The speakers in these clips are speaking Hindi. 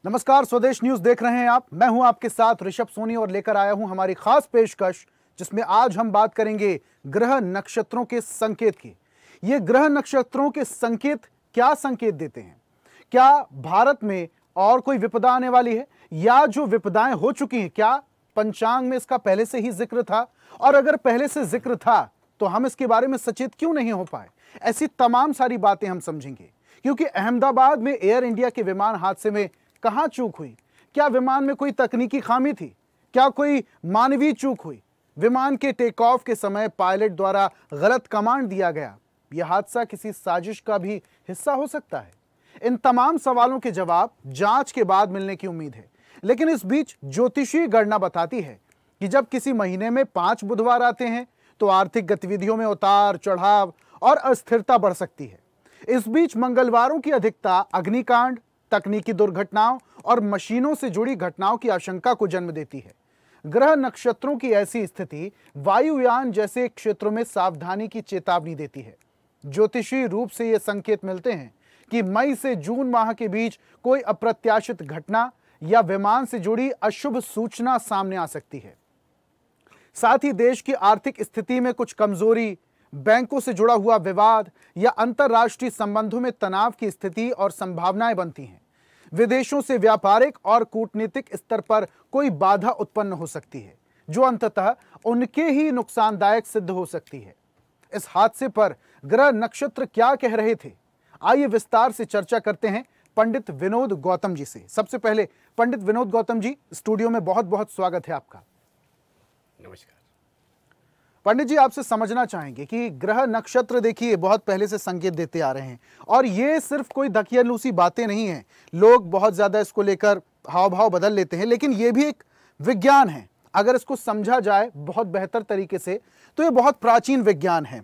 नमस्कार, स्वदेश न्यूज देख रहे हैं आप। मैं हूं आपके साथ ऋषभ सोनी और लेकर आया हूं हमारी खास पेशकश, जिसमें आज हम बात करेंगे ग्रह नक्षत्रों के संकेत की। ये ग्रह नक्षत्रों के संकेत क्या संकेत देते हैं? क्या भारत में और कोई विपदा आने वाली है, या जो विपदाएं हो चुकी हैं क्या पंचांग में इसका पहले से ही जिक्र था? और अगर पहले से जिक्र था तो हम इसके बारे में सचेत क्यों नहीं हो पाए? ऐसी तमाम सारी बातें हम समझेंगे, क्योंकि अहमदाबाद में एयर इंडिया के विमान हादसे में कहां चूक हुई? क्या विमान में कोई तकनीकी खामी थी? क्या कोई मानवीय चूक हुई? विमान के टेक ऑफ के समय पायलट द्वारा गलत कमांड दिया गया? यह हादसा किसी साजिश का भी हिस्सा हो सकता है? इन तमाम सवालों के जवाब जांच के बाद मिलने की उम्मीद है। लेकिन इस बीच ज्योतिषीय गणना बताती है कि जब किसी महीने में 5 बुधवार आते हैं तो आर्थिक गतिविधियों में उतार चढ़ाव और अस्थिरता बढ़ सकती है। इस बीच मंगलवारों की अधिकता अग्निकांड, तकनीकी दुर्घटनाओं और मशीनों से जुड़ी घटनाओं की आशंका को जन्म देती है। ग्रह नक्षत्रों की ऐसी स्थिति वायुयान जैसे क्षेत्रों में सावधानी की चेतावनी देती है। ज्योतिषीय रूप से ये संकेत मिलते हैं कि मई से जून माह के बीच कोई अप्रत्याशित घटना या विमान से जुड़ी अशुभ सूचना सामने आ सकती है। साथ ही देश की आर्थिक स्थिति में कुछ कमजोरी, बैंकों से जुड़ा हुआ विवाद या अंतर्राष्ट्रीय संबंधों में तनाव की स्थिति और संभावनाएं बनती हैं। विदेशों से व्यापारिक और कूटनीतिक स्तर पर कोई बाधा उत्पन्न हो सकती है, जो अंततः उनके ही नुकसानदायक सिद्ध हो सकती है। इस हादसे पर ग्रह नक्षत्र क्या कह रहे थे? आइए विस्तार से चर्चा करते हैं पंडित विनोद गौतम जी से। सबसे पहले पंडित विनोद गौतम जी, स्टूडियो में बहुत बहुत स्वागत है आपका। नमस्कार पंडित जी, आपसे समझना चाहेंगे कि ग्रह नक्षत्र देखिए बहुत पहले से संकेत देते आ रहे हैं, और ये सिर्फ कोई दकियानूसी बातें नहीं हैं। लोग बहुत ज्यादा इसको लेकर हाव भाव बदल लेते हैं, लेकिन ये भी एक विज्ञान है। अगर इसको समझा जाए बहुत बेहतर तरीके से तो ये बहुत प्राचीन विज्ञान है।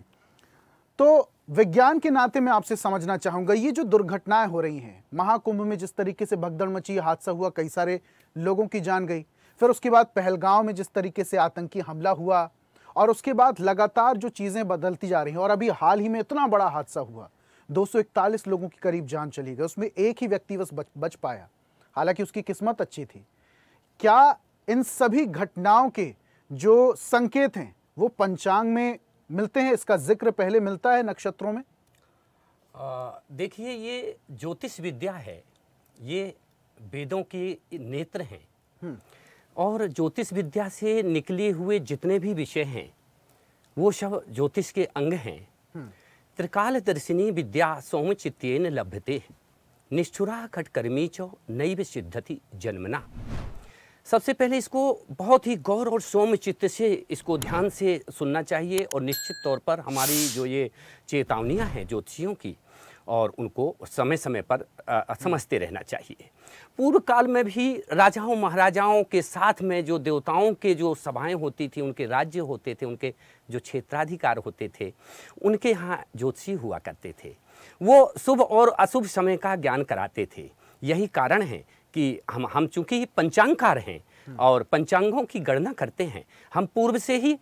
तो विज्ञान के नाते मैं आपसे समझना चाहूंगा, ये जो दुर्घटनाएं हो रही हैं, महाकुंभ में जिस तरीके से भगदड़ मची, हादसा हुआ, कई सारे लोगों की जान गई, फिर उसके बाद पहलगांव में जिस तरीके से आतंकी हमला हुआ, और उसके बाद लगातार जो चीजें बदलती जा रही हैं, और अभी हाल ही में इतना बड़ा हादसा हुआ, 241 लोगों की करीब जान चली गई, उसमें एक ही व्यक्ति बस बच पाया, हालांकि उसकी किस्मत अच्छी थी। क्या इन सभी घटनाओं के जो संकेत हैं वो पंचांग में मिलते हैं? इसका जिक्र पहले मिलता है नक्षत्रों में? देखिए, ये ज्योतिष विद्या है, ये वेदों के नेत्र हैं, और ज्योतिष विद्या से निकले हुए जितने भी विषय हैं वो सब ज्योतिष के अंग हैं। त्रिकाल दर्शिनी विद्या सौमचित्तेन लभ्यते, निष्ठुरा खटकर्मी चो नैव सिद्धति जन्मना। सबसे पहले इसको बहुत ही गौर और सौम्यचित्त से इसको ध्यान से सुनना चाहिए, और निश्चित तौर पर हमारी जो ये चेतावनियाँ हैं ज्योतिषियों की, और उनको समय समय पर समझते रहना चाहिए। पूर्व काल में भी राजाओं महाराजाओं के साथ में जो देवताओं के जो सभाएं होती थी, उनके राज्य होते थे, उनके जो क्षेत्राधिकार होते थे, उनके यहाँ ज्योतिषी हुआ करते थे। वो शुभ और अशुभ समय का ज्ञान कराते थे। यही कारण है कि हम चूंकि पंचांगकार हैं और पंचांगों की गणना करते हैं, हम पूर्व से ही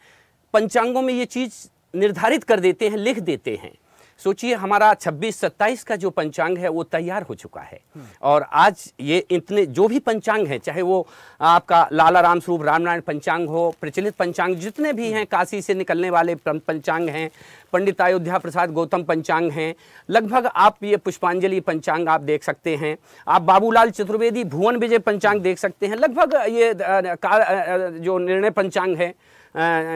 पंचांगों में ये चीज़ निर्धारित कर देते हैं, लिख देते हैं। सोचिए, हमारा 26-27 का जो पंचांग है वो तैयार हो चुका है, और आज ये इतने जो भी पंचांग हैं, चाहे वो आपका लाला राम स्वरूप रामनारायण पंचांग हो, प्रचलित पंचांग जितने भी हैं, काशी से निकलने वाले पंचांग हैं, पंडित अयोध्या प्रसाद गौतम पंचांग हैं, लगभग आप ये पुष्पांजलि पंचांग आप देख सकते हैं, आप बाबूलाल चतुर्वेदी भुवन विजय पंचांग देख सकते हैं, लगभग ये जो निर्णय पंचांग है,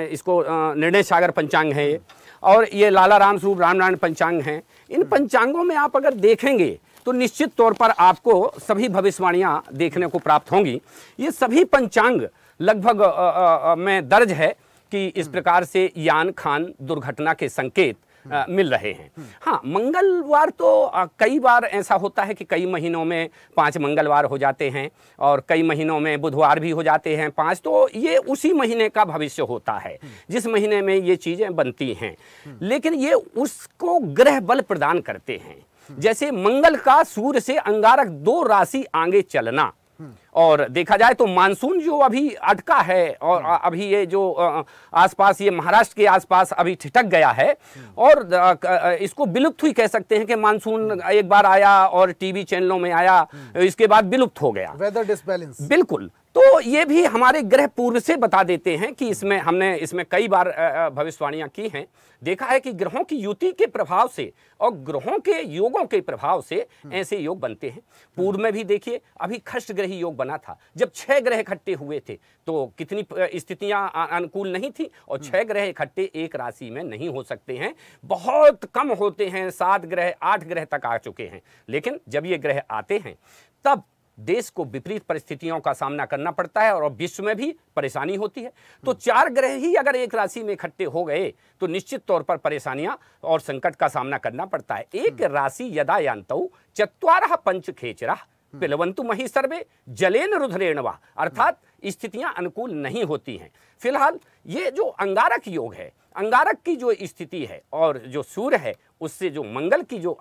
इसको निर्णय सागर पंचांग है, और ये लाला राम स्वरूप रामनारायण पंचांग हैं। इन पंचांगों में आप अगर देखेंगे तो निश्चित तौर पर आपको सभी भविष्यवाणियां देखने को प्राप्त होंगी। ये सभी पंचांग लगभग में दर्ज है कि इस प्रकार से यान खान दुर्घटना के संकेत मिल रहे हैं। हाँ, मंगलवार तो कई बार ऐसा होता है कि कई महीनों में 5 मंगलवार हो जाते हैं, और कई महीनों में बुधवार भी हो जाते हैं 5, तो ये उसी महीने का भविष्य होता है जिस महीने में ये चीज़ें बनती हैं। लेकिन ये उसको ग्रह बल प्रदान करते हैं। जैसे मंगल का सूर्य से अंगारक 2 राशि आगे चलना, और देखा जाए तो मानसून जो अभी अटका है और अभी ये जो आसपास ये महाराष्ट्र के आसपास अभी ठिठक गया है और इसको विलुप्त हुई कह सकते हैं कि मानसून एक बार आया और टीवी चैनलों में आया, इसके बाद विलुप्त हो गया। Weather disbalance. बिल्कुल। तो ये भी हमारे ग्रह पूर्व से बता देते हैं कि हमने इसमें कई बार भविष्यवाणियां की हैं। देखा है कि ग्रहों की युति के प्रभाव से और ग्रहों के योगों के प्रभाव से ऐसे योग बनते हैं। पूर्व में भी देखिए अभी खष्ट ग्रही योग बना था, जब 6 ग्रह इकट्ठे हुए थे तो कितनी स्थितियां अनुकूल नहीं थी, और 6 ग्रह इकट्ठे एक राशि में नहीं हो सकते हैं, बहुत कम होते हैं। 7 ग्रह 8 ग्रह तक आ चुके हैं, लेकिन जब ये ग्रह आते हैं तब देश को विपरीत परिस्थितियों का सामना करना पड़ता है और विश्व में भी परेशानी होती है। तो 4 ग्रह ही अगर एक राशि में इकट्ठे हो गए तो निश्चित तौर पर परेशानियां और संकट का सामना करना पड़ता है। एक राशि यदा यान्तौ चत्वारः पंच खेचरः पिलवन्तु मही सर्वे जलेन रुद्रेण वा, अर्थात स्थितियां अनुकूल नहीं होती हैं। फिलहाल ये जो अंगारक योग है, अंगारक की जो स्थिति है और जो सूर्य है उससे जो मंगल की जो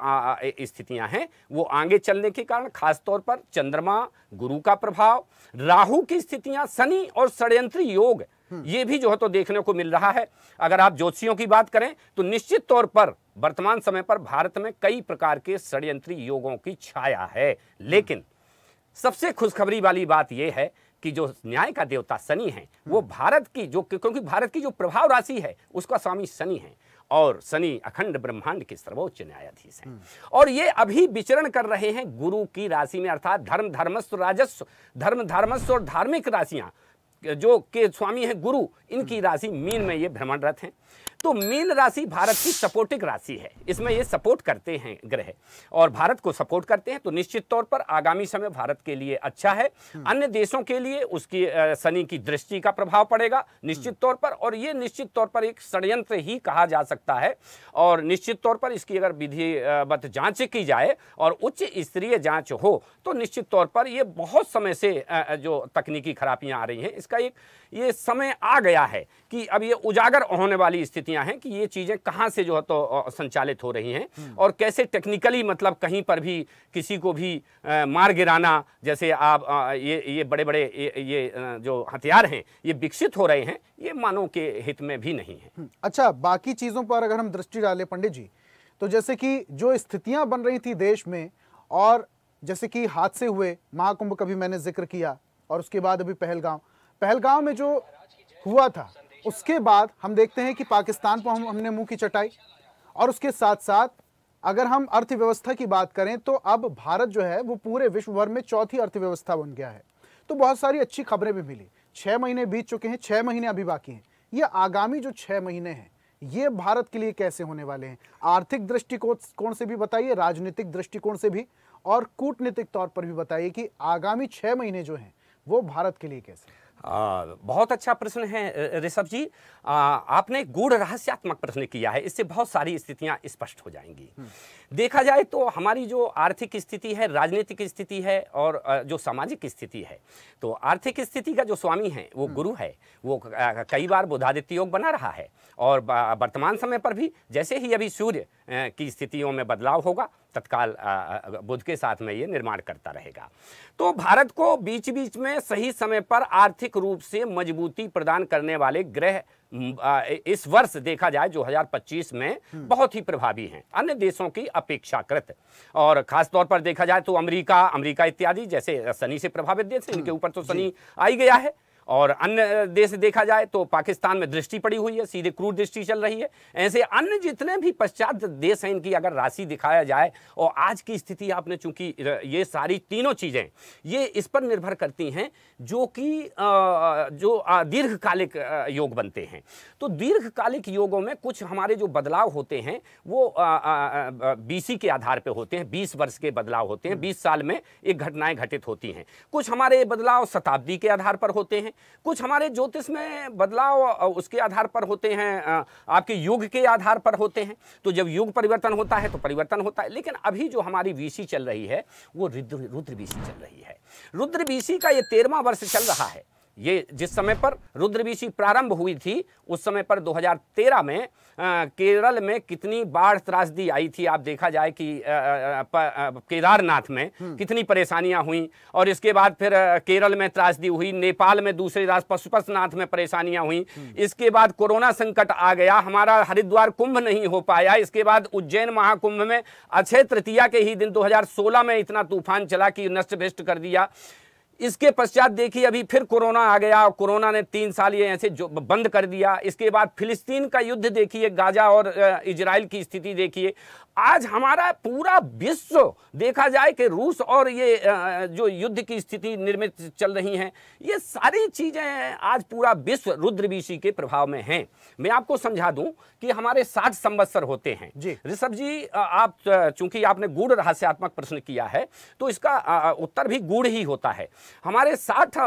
स्थितियां हैं वो आगे चलने के कारण, खासतौर पर चंद्रमा, गुरु का प्रभाव, राहु की स्थितियां, शनि और षड्यंत्री योग, ये भी जो है तो देखने को मिल रहा है। अगर आप ज्योतिषियों की बात करें तो निश्चित तौर पर वर्तमान समय पर भारत में कई प्रकार के षड्यंत्री योगों की छाया है। लेकिन सबसे खुशखबरी वाली बात यह है कि जो न्याय का देवता शनि है वो भारत की जो, क्योंकि भारत की जो प्रभाव राशि है उसका स्वामी शनि है और शनि अखंड ब्रह्मांड के सर्वोच्च न्यायाधीश हैं और ये अभी विचरण कर रहे हैं गुरु की राशि में, अर्थात धर्म धर्मस्व राजस्व, धर्म धर्मस्व और धार्मिक राशियां जो के स्वामी है गुरु, इनकी राशि मीन में ये भ्रमणरत हैं। तो मीन राशि भारत की सपोर्टिंग राशि है, इसमें ये सपोर्ट करते हैं ग्रह और भारत को सपोर्ट करते हैं। तो निश्चित तौर पर आगामी समय भारत के लिए अच्छा है। अन्य देशों के लिए उसकी शनि की दृष्टि का प्रभाव पड़ेगा निश्चित तौर पर, और ये निश्चित तौर पर एक षड्यंत्र ही कहा जा सकता है। और निश्चित तौर पर इसकी अगर विधिवत जांच की जाए और उच्च स्तरीय जांच हो तो निश्चित तौर पर ये बहुत समय से जो तकनीकी खराबियां आ रही हैं, इसका एक ये समय आ गया है कि अब ये उजागर होने वाली स्थितियां हैं कि ये चीजें कहां से जो है तो संचालित हो रही हैं और कैसे टेक्निकली, मतलब कहीं पर भी किसी को भी मार गिराना, जैसे आप ये बड़े बड़े ये जो हथियार हैं ये विकसित हो रहे हैं, ये मानव के हित में भी नहीं है। अच्छा, बाकी चीजों पर अगर हम दृष्टि डालें पंडित जी, तो जैसे कि जो स्थितियां बन रही थी देश में, और जैसे कि हादसे हुए, महाकुंभ का भी मैंने जिक्र किया, और उसके बाद अभी पहलगांव में जो हुआ था, उसके बाद हम देखते हैं कि पाकिस्तान पर हमने मुंह की चटाई, और उसके साथ साथ अगर हम अर्थव्यवस्था की बात करें तो अब भारत जो है वो पूरे विश्व भर में चौथी अर्थव्यवस्था बन गया है। तो बहुत सारी अच्छी खबरें भी मिली। 6 महीने बीत चुके हैं, 6 महीने अभी बाकी हैं। ये आगामी जो 6 महीने हैं ये भारत के लिए कैसे होने वाले हैं? आर्थिक दृष्टिकोण से भी बताइए, राजनीतिक दृष्टिकोण से भी, और कूटनीतिक तौर पर भी बताइए कि आगामी 6 महीने जो हैं वो भारत के लिए कैसे? बहुत अच्छा प्रश्न है ऋषभ जी। आपने गूढ़ रहस्यात्मक प्रश्न किया है, इससे बहुत सारी स्थितियां स्पष्ट हो जाएंगी। देखा जाए तो हमारी जो आर्थिक स्थिति है, राजनीतिक स्थिति है और जो सामाजिक स्थिति है, तो आर्थिक स्थिति का जो स्वामी है वो गुरु है, वो कई बार बुधादित्य योग बना रहा है और वर्तमान समय पर भी जैसे ही अभी सूर्य की स्थितियों में बदलाव होगा तत्काल बुध के साथ में ये निर्माण करता रहेगा। तो भारत को बीच बीच में सही समय पर आर्थिक रूप से मजबूती प्रदान करने वाले ग्रह इस वर्ष देखा जाए 2025 में बहुत ही प्रभावी हैं अन्य देशों की अपेक्षाकृत। और खासतौर पर देखा जाए तो अमेरिका इत्यादि जैसे शनि से प्रभावित देश, इनके ऊपर तो शनि आ ही गया है। और अन्य देश देखा जाए तो पाकिस्तान में दृष्टि पड़ी हुई है, सीधे क्रूर दृष्टि चल रही है। ऐसे अन्य जितने भी पश्चात देश हैं इनकी अगर राशि दिखाया जाए, और आज की स्थिति आपने चूंकि ये सारी तीनों चीजें ये इस पर निर्भर करती हैं जो कि जो दीर्घकालिक योग बनते हैं। तो दीर्घकालिक योगों में कुछ हमारे जो बदलाव होते हैं वो बीसी के आधार पर होते हैं, 20 वर्ष के बदलाव होते हैं, 20 साल में एक घटनाएं घटित होती हैं। कुछ हमारे बदलाव शताब्दी के आधार पर होते हैं, कुछ हमारे ज्योतिष में बदलाव उसके आधार पर होते हैं, आपके युग के आधार पर होते हैं। तो जब युग परिवर्तन होता है तो परिवर्तन होता है। लेकिन अभी जो हमारी बीसी चल रही है वो रुद्र बीसी चल रही है। रुद्र बीसी का ये 13वां वर्ष चल रहा है। ये जिस समय पर रुद्रवीसी प्रारंभ हुई थी उस समय पर 2013 में केरल में कितनी बाढ़ त्रासदी आई थी। आप देखा जाए कि केदारनाथ में कितनी परेशानियां हुई, और इसके बाद फिर केरल में त्रासदी हुई, नेपाल में दूसरे राज पशुपतिनाथ में परेशानियां हुई। इसके बाद कोरोना संकट आ गया, हमारा हरिद्वार कुंभ नहीं हो पाया। इसके बाद उज्जैन महाकुंभ में अक्षय तृतीया के ही दिन 2016 में इतना तूफान चला कि नष्ट भ्रष्ट कर दिया। इसके पश्चात देखिए अभी फिर कोरोना आ गया, कोरोना ने 3 साल ये ऐसे जो बंद कर दिया। इसके बाद फिलिस्तीन का युद्ध देखिए, गाजा और इजराइल की स्थिति देखिए। आज हमारा पूरा विश्व देखा जाए कि रूस और ये जो युद्ध की स्थिति निर्मित चल रही हैं, ये सारी चीजें आज पूरा विश्व रुद्रवीसी के प्रभाव में हैं। मैं आपको समझा दूं कि हमारे 60 संवत्सर होते हैं जी। ऋषभ जी, आप चूंकि आपने गूढ़ रहस्यात्मक प्रश्न किया है तो इसका उत्तर भी गूढ़ ही होता है। हमारे 60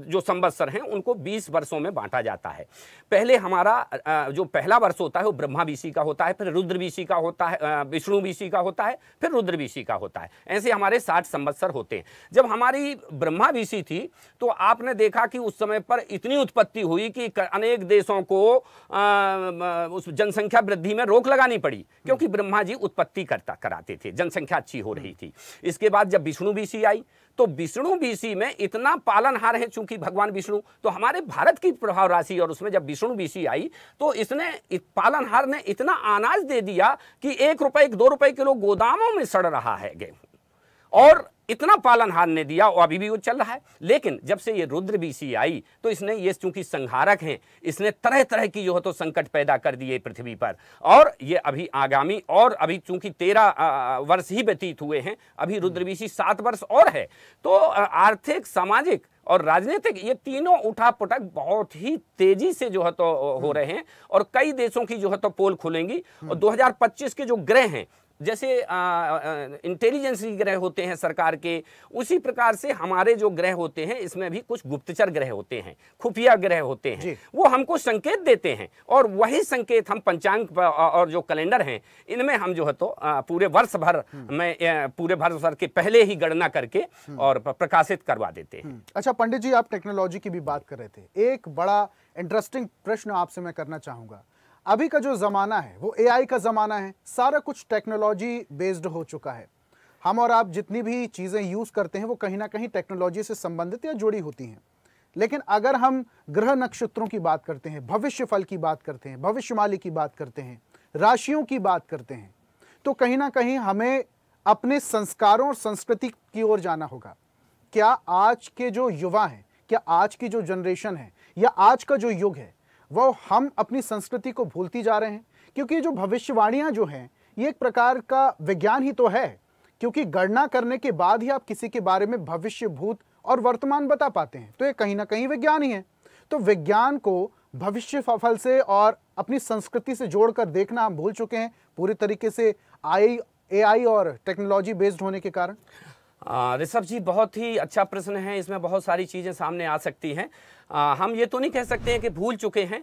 जो संवत्सर हैं उनको 20 वर्षों में बांटा जाता है। पहले हमारा जो पहला वर्ष होता है वो ब्रह्मावीसी का होता है, फिर रुद्रवीसी का होता है, विष्णुवीसी का होता है, फिर रुद्रवीसी का होता है। ऐसे हमारे 60 संवत्सर होते हैं। जब हमारी ब्रह्मावीसी थी तो आपने देखा कि उस समय पर इतनी उत्पत्ति हुई कि अनेक देशों को उस जनसंख्या वृद्धि में रोक लगानी पड़ी, क्योंकि ब्रह्मा जी उत्पत्ति कराते थे, जनसंख्या अच्छी हो रही थी। इसके बाद जब विष्णुवीसी आई तो विष्णुवीसी में इतना पालनहार है, चूंकि भगवान विष्णु तो हमारे भारत की प्रभाव राशि, और उसमें जब विष्णुवीसी आई तो इसने पालनहार ने इतना अनाज दे दिया कि 1 रुपए 2 रुपए किलो गोदामों में सड़ रहा है गेहूं, और इतना पालनहार ने दिया और अभी भी वो चल रहा है। लेकिन जब से ये रुद्रवीसी आई तो इसने, ये चूंकि संहारक हैं, इसने तरह तरह की जो है तो संकट पैदा कर दिए पृथ्वी पर। और ये अभी आगामी, और अभी चूंकि 13 वर्ष ही व्यतीत हुए हैं, अभी रुद्रवीसी 7 वर्ष और है। तो आर्थिक, सामाजिक और राजनीतिक ये तीनों उठापटक बहुत ही तेजी से जो है तो हो रहे हैं, और कई देशों की जो है तो पोल खुलेंगी। और 2025 के जो ग्रह हैं, जैसे इंटेलिजेंस ग्रह होते हैं सरकार के, उसी प्रकार से हमारे जो ग्रह होते हैं इसमें भी कुछ गुप्तचर ग्रह होते हैं, खुफिया ग्रह होते हैं, वो हमको संकेत देते हैं। और वही संकेत हम पंचांग और जो कैलेंडर हैं इनमें हम जो है तो पूरे वर्ष भर में, पूरे वर्ष भर के पहले ही गणना करके और प्रकाशित करवा देते हैं। अच्छा पंडित जी, आप टेक्नोलॉजी की भी बात कर रहे थे, एक बड़ा इंटरेस्टिंग प्रश्न आपसे मैं करना चाहूंगा। अभी का जो ज़माना है वो एआई का ज़माना है, सारा कुछ टेक्नोलॉजी बेस्ड हो चुका है। हम और आप जितनी भी चीज़ें यूज़ करते हैं वो कहीं ना कहीं टेक्नोलॉजी से संबंधित या जुड़ी होती हैं। लेकिन अगर हम ग्रह नक्षत्रों की बात करते हैं, भविष्य फल की बात करते हैं, भविष्यवाणी की बात करते हैं, राशियों की बात करते हैं, तो कहीं ना कहीं हमें अपने संस्कारों और संस्कृति की ओर जाना होगा। क्या आज के जो युवा हैं, क्या आज की जो जनरेशन है, या आज का जो युग है, वो हम अपनी संस्कृति को भूलती जा रहे हैं? क्योंकि जो भविष्यवाणियां जो हैं ये एक प्रकार का विज्ञान ही तो है, क्योंकि गणना करने के बाद ही आप किसी के बारे में भविष्य, भूत और वर्तमान बता पाते हैं। तो ये कहीं ना कहीं विज्ञान ही है। तो विज्ञान को भविष्य फल से और अपनी संस्कृति से जोड़कर देखना हम भूल चुके हैं पूरी तरीके से, एआई और टेक्नोलॉजी बेस्ड होने के कारण। ऋषभ जी, बहुत ही अच्छा प्रश्न है। इसमें बहुत सारी चीज़ें सामने आ सकती हैं। हम ये तो नहीं कह सकते हैं कि भूल चुके हैं,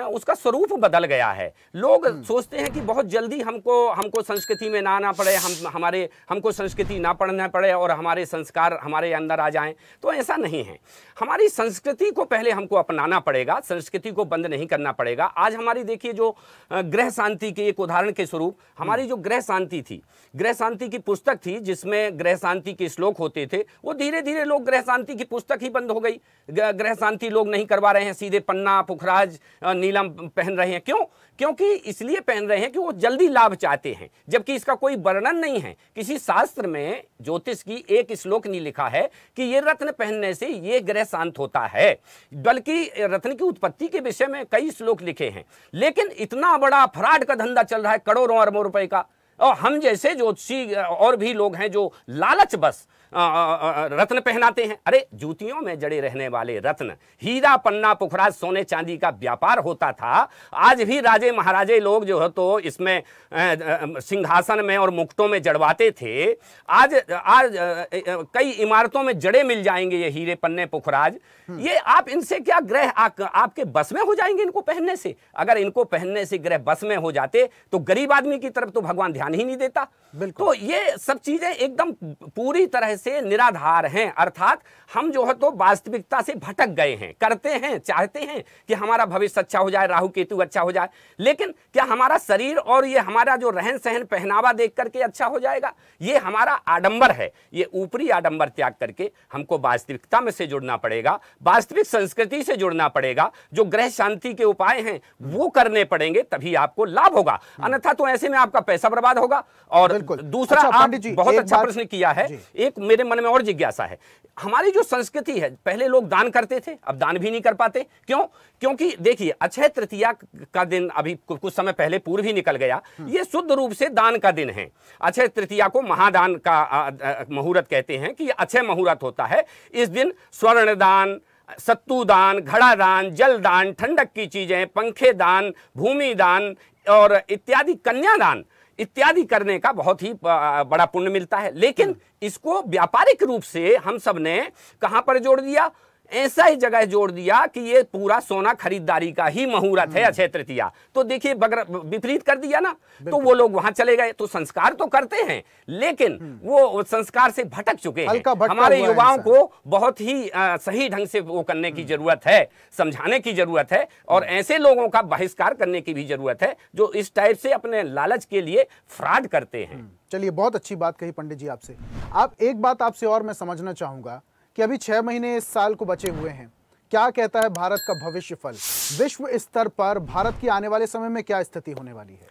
उसका स्वरूप बदल गया है। लोग सोचते हैं कि बहुत जल्दी हमको संस्कृति में ना आना पड़े, हमको संस्कृति ना पढ़ना पड़े और हमारे संस्कार हमारे अंदर आ जाएं। तो ऐसा नहीं है। हमारी संस्कृति को पहले हमको अपनाना पड़ेगा, संस्कृति को बंद नहीं करना पड़ेगा। आज हमारी देखिए जो ग्रह शांति के एक उदाहरण के स्वरूप, हमारी जो ग्रह शांति थी, ग्रह शांति की पुस्तक थी जिसमें ग्रह शांति के श्लोक होते थे, वो धीरे धीरे लोग ग्रह शांति की पुस्तक ही बंद हो गई। ग्रह शांति लोग नहीं करवा रहे हैं, सीधे पन्ना, पुखराज, नीलम पहन रहे हैं। क्यों? क्योंकि इसलिए पहन रहे हैं कि वो जल्दी लाभ चाहते हैं, जबकि इसका कोई वर्णन नहीं है। किसी शास्त्र में ज्योतिष की एक श्लोक नहीं लिखा है कि ये रत्न पहनने से ये ग्रह शांत होता है, बल्कि रत्न की उत्पत्ति के विषय में कई श्लोक लिखे हैं। लेकिन इतना बड़ा फ्रॉड का धंधा चल रहा है, करोड़ों अरबों रुपए का, और हम जैसे ज्योतिषी और भी लोग हैं जो लालच बस रत्न पहनाते हैं। अरे जूतियों में जड़े रहने वाले रत्न, हीरा, पन्ना, पुखराज, सोने चांदी का व्यापार होता था। आज भी राजे महाराजे लोग जो है तो इसमें सिंहासन में और मुकुटों में जड़वाते थे। आज कई इमारतों में जड़े मिल जाएंगे ये हीरे, पन्ने, पुखराज। ये आप इनसे क्या ग्रह आपके बस में हो जाएंगे इनको पहनने से? अगर इनको पहनने से ग्रह बस में हो जाते तो गरीब आदमी की तरफ तो भगवान ध्यान ही नहीं देता। तो ये सब चीजें एकदम पूरी तरह से निराधार हैं, अर्थात हम जो है तो वास्तविकता से भटक गए हैं। करते हैं, चाहते हैं कि हमारा भविष्य अच्छा हो जाए, राहु केतु अच्छा हो जाए, लेकिन क्या हमारा शरीर और ये हमारा जो रहन सहन पहनावा देख करके अच्छा हो जाएगा? ये हमारा आडंबर है। ये ऊपरी आडंबर त्याग करके हमको वास्तविकता में से जुड़ना पड़ेगा, वास्तविक संस्कृति से जुड़ना पड़ेगा। जो ग्रह शांति के उपाय हैं वो करने पड़ेंगे, तभी आपको लाभ होगा, अन्यथा तो ऐसे में आपका पैसा बर्बाद होगा। और दूसरा, आप बहुत अच्छा प्रश्न किया है, एक मेरे मन में और जिज्ञासा है। हमारी जो संस्कृति है, पहले लोग दान करते थे, अब दान भी नहीं कर पाते। क्यों? क्योंकि देखिए, अक्षय तृतीया का दिन अभी कुछ समय पहले पूर्व ही निकल गया। ये शुद्ध रूप से दान का दिन है। अक्षय तृतीया को महादान का मुहूर्त कहते हैं, कि ये अक्षय मुहूर्त होता है। इस दिन स्वर्ण दान, सत्तू दान, घड़ा दान, जल दान, ठंडक की चीजें, पंखे दान, भूमि दान और इत्यादि, कन्यादान इत्यादि करने का बहुत ही बड़ा पुण्य मिलता है। लेकिन इसको व्यापारिक रूप से हम सब ने कहां पर जोड़ दिया? ऐसा ही जगह जोड़ दिया कि ये पूरा सोना खरीदारी का ही मुहूर्त है अक्षय तृतीया। तो देखिए, विपरीत कर दिया ना, तो वो लोग वहां चले गए। तो संस्कार तो करते हैं, लेकिन वो संस्कार से भटक चुके हैं। हमारे युवाओं को बहुत ही सही ढंग से वो करने की जरूरत है, समझाने की जरूरत है, और ऐसे लोगों का बहिष्कार करने की भी जरूरत है जो इस टाइप से अपने लालच के लिए फ्रॉड करते हैं। चलिए, बहुत अच्छी बात कही पंडित जी आपसे। आप एक बात आपसे और मैं समझना चाहूंगा कि अभी 6 महीने इस साल को बचे हुए हैं। क्या कहता है भारत का भविष्य फल? विश्व स्तर पर भारत की आने वाले समय में क्या स्थिति होने वाली है?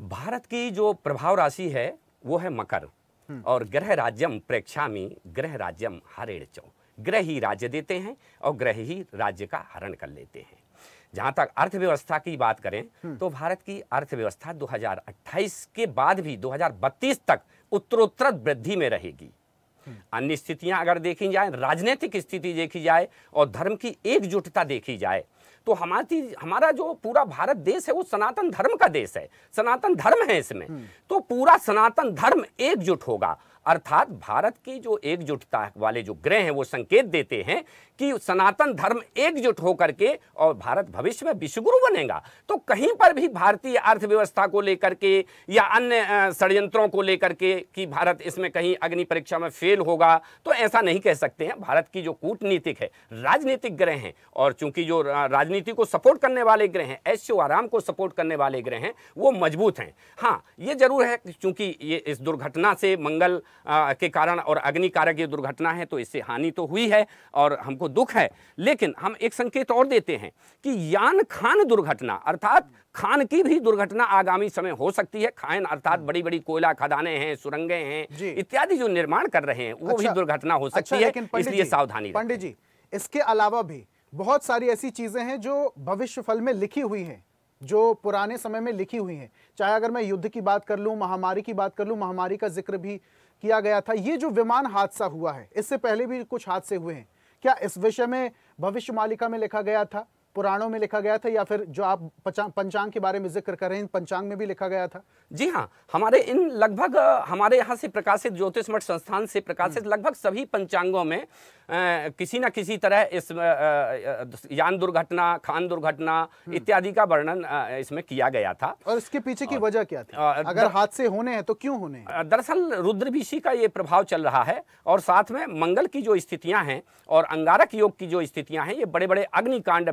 भारत की जो प्रभाव राशि है वो है मकर, और ग्रह राज्यम प्रेक्षामि ग्रह राज्यम हरेणचौ। ग्रह ही राज्य देते हैं और ग्रह ही राज्य का हरण कर लेते हैं। जहां तक अर्थव्यवस्था की बात करें तो भारत की अर्थव्यवस्था 2028 के बाद भी 2032 तक उत्तरोत्तर वृद्धि में रहेगी। अन्य स्थितियां अगर देखी जाए, राजनीतिक स्थिति देखी जाए और धर्म की एकजुटता देखी जाए, तो हमारा जो पूरा भारत देश है वो सनातन धर्म का देश है। सनातन धर्म है इसमें, तो पूरा सनातन धर्म एकजुट होगा। अर्थात भारत की जो एकजुटता वाले जो ग्रह हैं वो संकेत देते हैं कि सनातन धर्म एकजुट होकर के और भारत भविष्य में विश्वगुरु बनेगा। तो कहीं पर भी भारतीय अर्थव्यवस्था को लेकर के या अन्य षड्यंत्रों को लेकर के कि भारत इसमें कहीं अग्नि परीक्षा में फेल होगा, तो ऐसा नहीं कह सकते हैं। भारत की जो कूटनीतिक है, राजनीतिक ग्रह हैं, और चूंकि जो राजनीति को सपोर्ट करने वाले ग्रह हैं, ऐशो आराम को सपोर्ट करने वाले ग्रह हैं, वो मजबूत हैं। हाँ, ये जरूर है चूंकि ये इस दुर्घटना से मंगल के कारण और अग्नि कारक ये दुर्घटना है, तो इससे हानि तो हुई है और हमको दुख है। लेकिन हम एक संकेत और देते हैं कि यान खान दुर्घटना, अर्थात खान की भी दुर्घटना आगामी समय हो सकती है। खान अर्थात बड़ी बड़ी कोयला खदानें हैं, सुरंगें हैं इत्यादि जो निर्माण कर रहे हैं, वो भी दुर्घटना हो सकती है, इसलिए सावधानी। पंडित जी, इसके अलावा भी बहुत सारी ऐसी चीजें हैं जो भविष्य फल में लिखी हुई हैं, जो पुराने समय में लिखी हुई हैं। चाहे अगर मैं युद्ध की बात कर लूं, महामारी की बात कर लूं, महामारी का जिक्र भी किया गया था। ये जो विमान हादसा हुआ है, इससे पहले भी कुछ हादसे हुए हैं। क्या इस विषय में भविष्य मालिका में लिखा गया था, पुराणों में लिखा गया था, या फिर जो आप पंचांग के बारे में जिक्र कर रहे हैं, पंचांग में भी लिखा गया था? जी हाँ, हमारे इन लगभग हमारे यहाँ से प्रकाशित ज्योतिष मठ संस्थान से प्रकाशित लगभग सभी पंचांगों में किसी न किसी तरह इस यान दुर्घटना, खान दुर्घटना इत्यादि का वर्णन इसमें किया गया था। और इसके पीछे की वजह क्या थी? अगर हादसे होने हैं तो क्यों होने हैं? दरअसल रुद्रभिषि का ये प्रभाव चल रहा है, और साथ में मंगल की जो स्थितियां हैं और अंगारक योग की जो स्थितियां हैं, ये बड़े बड़े अग्निकांड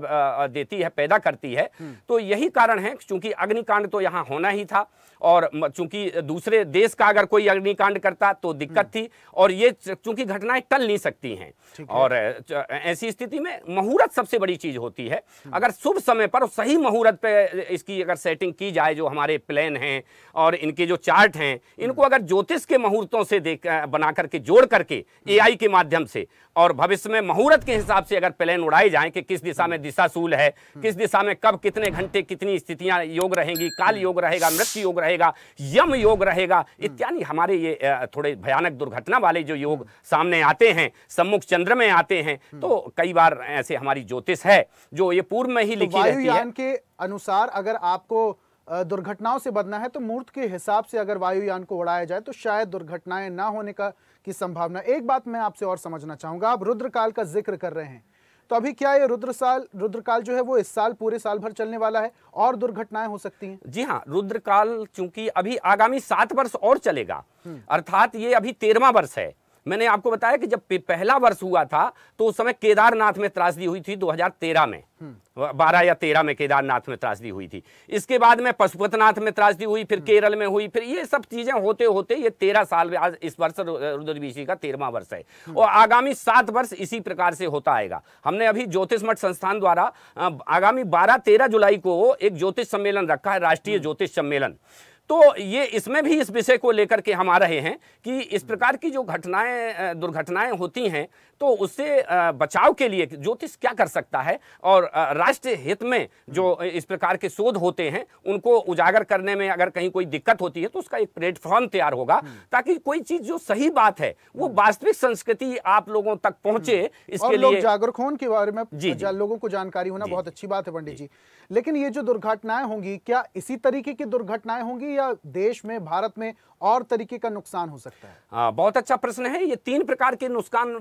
देती है, पैदा करती है। तो यही कारण है, क्योंकि अग्निकांड तो यहाँ होना ही था, और चूंकि दूसरे देश का अगर कोई अग्निकांड करता तो दिक्कत थी, और ये चूंकि घटनाएं टल नहीं सकती हैं। और ऐसी स्थिति में मुहूर्त सबसे बड़ी चीज होती है। अगर शुभ समय पर सही मुहूर्त पे इसकी अगर सेटिंग की जाए, जो हमारे प्लान हैं और इनके जो चार्ट हैं, इनको अगर ज्योतिष के मुहूर्तों से बना करके जोड़ करके एआई के माध्यम से और भविष्य में मुहूर्त के हिसाब से अगर प्लान उड़ाए जाएं कि किस दिशा में दिशाशूल है, किस दिशा में कब कितने घंटे कितनी स्थितियां योग रहेंगी, काल योग रहेगा, मृत्यु योग रहेगा, यम योग रहेगा इत्यादि, हमारे ये थोड़े भयानक दुर्घटना वाले जो योग सामने आते हैं, सम्मुख चंद्र में आते हैं, तो कई बार ऐसे हमारी ज्योतिष है जो ये पूर्व में ही लिखी रहती है। वायुयान के अनुसार अगर आपको दुर्घटनाओं से बचना है तो मुहूर्त के हिसाब से अगर वायुयान को उड़ाया जाए तो शायद दुर्घटनाएं ना होने की संभावना। एक बात मैं आपसे और समझना चाहूंगा, आप रुद्रकाल का जिक्र कर रहे हैं, तो अभी क्या ये रुद्रकाल जो है वो इस साल पूरे साल भर चलने वाला है और दुर्घटनाएं हो सकती हैं? जी हाँ, रुद्रकाल चूंकि अभी आगामी 7 वर्ष और चलेगा, अर्थात ये अभी 13वां वर्ष है। मैंने आपको बताया कि जब पहला वर्ष हुआ था तो उस समय केदारनाथ में त्रासदी हुई थी 2013 में, 12 या 13 में केदारनाथ में त्रासदी हुई थी। इसके बाद में पशुपतिनाथ में त्रासदी हुई, फिर केरल में हुई, फिर ये सब चीजें होते होते ये 13 साल, आज इस वर्ष रुद्रवीशी का 13वां वर्ष है और आगामी 7 वर्ष इसी प्रकार से होता आएगा। हमने अभी ज्योतिष मठ संस्थान द्वारा आगामी 12-13 जुलाई को एक ज्योतिष सम्मेलन रखा है, राष्ट्रीय ज्योतिष सम्मेलन। तो ये इसमें भी इस विषय को लेकर के हम आ रहे हैं कि इस प्रकार की जो घटनाएं, दुर्घटनाएं होती हैं तो उससे बचाव के लिए ज्योतिष क्या कर सकता है और राष्ट्र हित में जो इस प्रकार के शोध होते हैं उनको उजागर करने में अगर कहीं कोई दिक्कत होती है तो उसका एक प्लेटफॉर्म तैयार होगा ताकि कोई चीज जो सही बात है वो वास्तविक संस्कृति आप लोगों तक पहुंचे। इसके लिए लोग जागरूक हों उनके बारे में, लोगों को जानकारी होना बहुत अच्छी बात है पंडित जी। लेकिन ये जो दुर्घटनाएं होंगी, क्या इसी तरीके की दुर्घटनाएं होंगी या देश में, भारत में और तरीके का नुकसान हो सकता है? बहुत अच्छा प्रश्न है। ये 3 प्रकार के नुकसान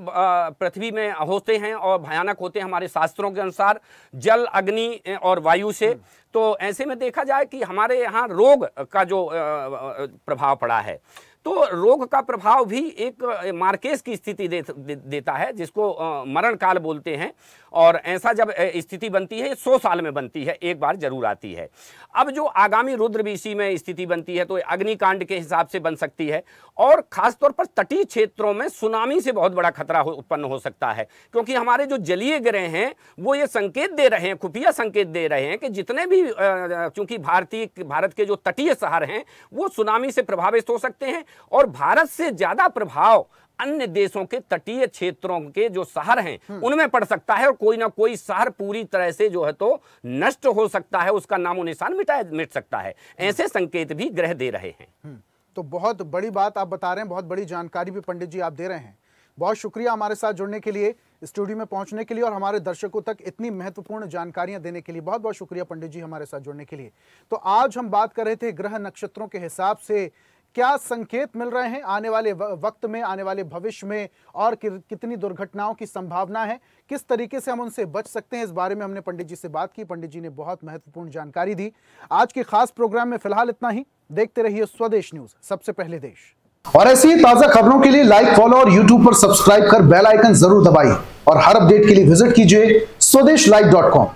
पृथ्वी में होते हैं और भयानक होते हैं हमारे शास्त्रों के अनुसार, जल, अग्नि और वायु से। तो ऐसे में देखा जाए कि हमारे यहाँ रोग का जो प्रभाव पड़ा है तो रोग का प्रभाव भी एक मार्केस की स्थिति देता है जिसको मरण काल बोलते हैं। और ऐसा जब स्थिति बनती है 100 साल में बनती है, एक बार जरूर आती है। अब जो आगामी रुद्रवीशी में स्थिति बनती है तो अग्निकांड के हिसाब से बन सकती है और खासतौर पर तटीय क्षेत्रों में सुनामी से बहुत बड़ा खतरा उत्पन्न हो सकता है, क्योंकि हमारे जो जलीय ग्रह हैं वो ये संकेत दे रहे हैं, खुफिया संकेत दे रहे हैं कि जितने भी चूंकि भारत के जो तटीय शहर हैं वो सुनामी से प्रभावित हो सकते हैं और भारत से ज्यादा प्रभाव अन्य देशों के तटीय क्षेत्रों के जो शहर हैं उनमें पड़ सकता है और कोई ना कोई शहर पूरी तरह से जो है तो नष्ट हो सकता है, उसका नामो निशान मिट सकता है। ऐसे संकेत भी ग्रह दे रहे हैं। तो बहुत बड़ी बात आप बता रहे हैं, बहुत बड़ी जानकारी भी पंडित जी आप दे रहे हैं। बहुत शुक्रिया हमारे साथ जुड़ने के लिए, स्टूडियो में पहुंचने के लिए और हमारे दर्शकों तक इतनी महत्वपूर्ण जानकारियां देने के लिए बहुत बहुत शुक्रिया पंडित जी हमारे साथ जुड़ने के लिए। तो आज हम बात कर रहे थे ग्रह नक्षत्रों के हिसाब से क्या संकेत मिल रहे हैं आने वाले वक्त में, आने वाले भविष्य में, और कितनी दुर्घटनाओं की संभावना है, किस तरीके से हम उनसे बच सकते हैं, इस बारे में हमने पंडित जी से बात की। पंडित जी ने बहुत महत्वपूर्ण जानकारी दी। आज के खास प्रोग्राम में फिलहाल इतना ही। देखते रहिए स्वदेश न्यूज, सबसे पहले देश। और ऐसी ही ताजा खबरों के लिए लाइक, फॉलो और यूट्यूब पर सब्सक्राइब कर बेल आइकन जरूर दबाइए और हर अपडेट के लिए विजिट कीजिए स्वदेशलाइव.com।